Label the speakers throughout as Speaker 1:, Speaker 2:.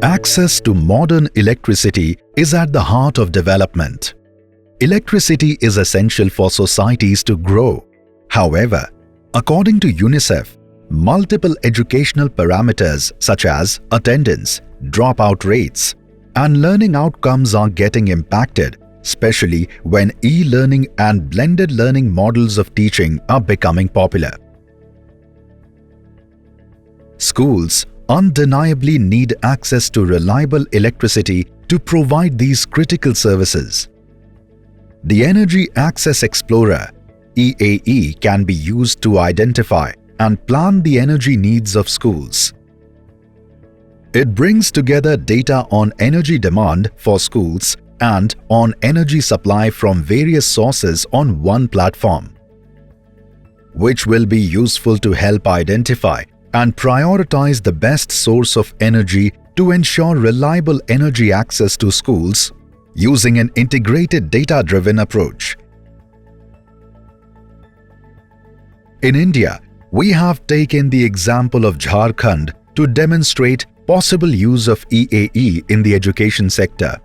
Speaker 1: Access to modern electricity is at the heart of development. Electricity is essential for societies to grow. However, according to UNICEF, multiple educational parameters such as attendance, dropout rates, and learning outcomes are getting impacted, especially when e-learning and blended learning models of teaching are becoming popular. Schools undeniably need access to reliable electricity to provide these critical services. The Energy Access Explorer (EAE) can be used to identify and plan the energy needs of schools. It brings together data on energy demand for schools and on energy supply from various sources on one platform, which will be useful to help identify and prioritize the best source of energy to ensure reliable energy access to schools using an integrated data-driven approach. In India, we have taken the example of Jharkhand to demonstrate possible use of EAE in the education sector.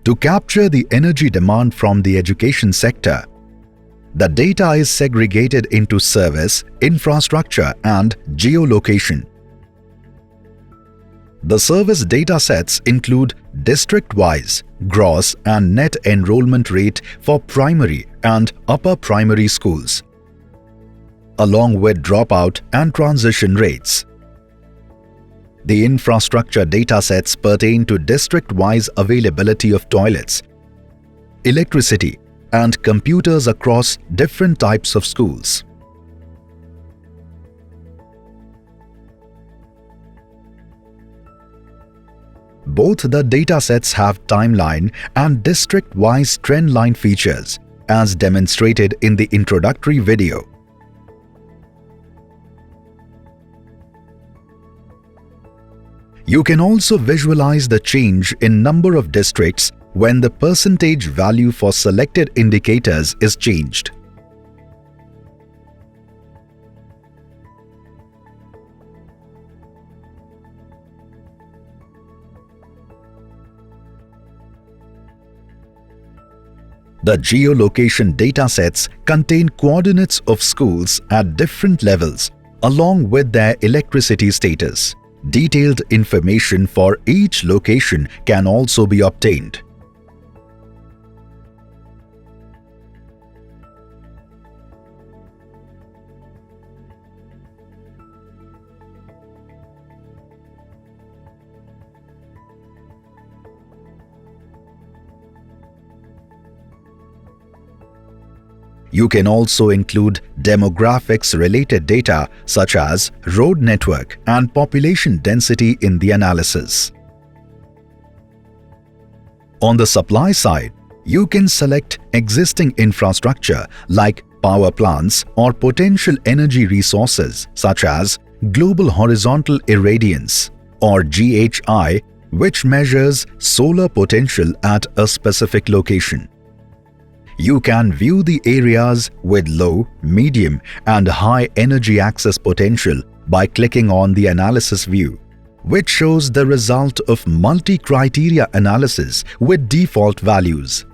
Speaker 1: To capture the energy demand from the education sector, the data is segregated into service, infrastructure, and geolocation. The service data sets include district-wise gross and net enrollment rate for primary and upper primary schools, along with dropout and transition rates. The infrastructure data sets pertain to district-wise availability of toilets, electricity, and computers across different types of schools. Both the datasets have timeline and district-wise trendline features, as demonstrated in the introductory video. You can also visualize the change in number of districts when the percentage value for selected indicators is changed. The geolocation datasets contain coordinates of schools at different levels along with their electricity status. Detailed information for each location can also be obtained. You can also include demographics-related data such as road network and population density in the analysis. On the supply side, you can select existing infrastructure like power plants or potential energy resources such as global horizontal irradiance or GHI, which measures solar potential at a specific location. You can view the areas with low, medium, and high energy access potential by clicking on the Analysis view, which shows the result of multi-criteria analysis with default values.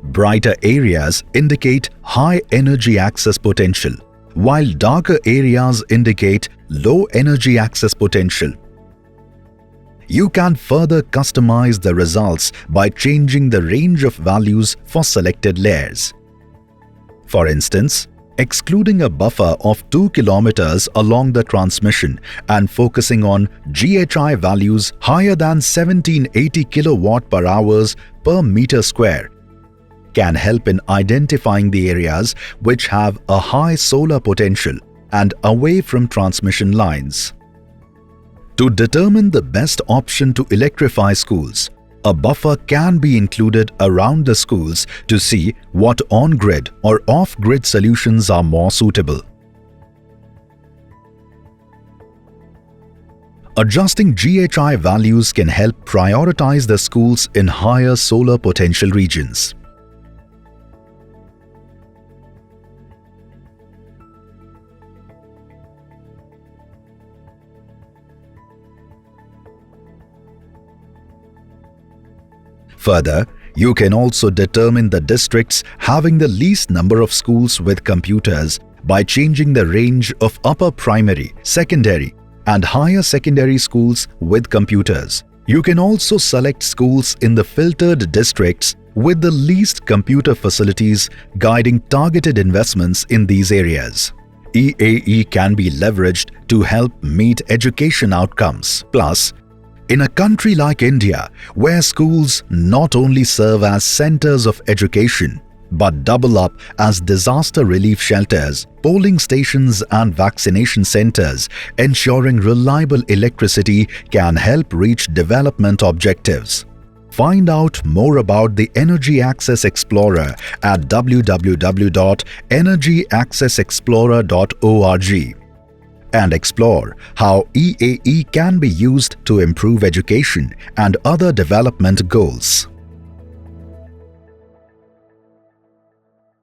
Speaker 1: Brighter areas indicate high energy access potential, while darker areas indicate low energy access potential. You can further customize the results by changing the range of values for selected layers. For instance, excluding a buffer of 2 km along the transmission and focusing on GHI values higher than 1780 kWh per meter square can help in identifying the areas which have a high solar potential and away from transmission lines. To determine the best option to electrify schools, a buffer can be included around the schools to see what on-grid or off-grid solutions are more suitable. Adjusting GHI values can help prioritize the schools in higher solar potential regions. Further, you can also determine the districts having the least number of schools with computers by changing the range of upper primary, secondary, and higher secondary schools with computers. You can also select schools in the filtered districts with the least computer facilities, guiding targeted investments in these areas. EAE can be leveraged to help meet education outcomes. Plus, in a country like India, where schools not only serve as centers of education, but double up as disaster relief shelters, polling stations and vaccination centers, ensuring reliable electricity can help reach development objectives. Find out more about the Energy Access Explorer at www.energyaccessexplorer.org and explore how EAE can be used to improve education and other development goals.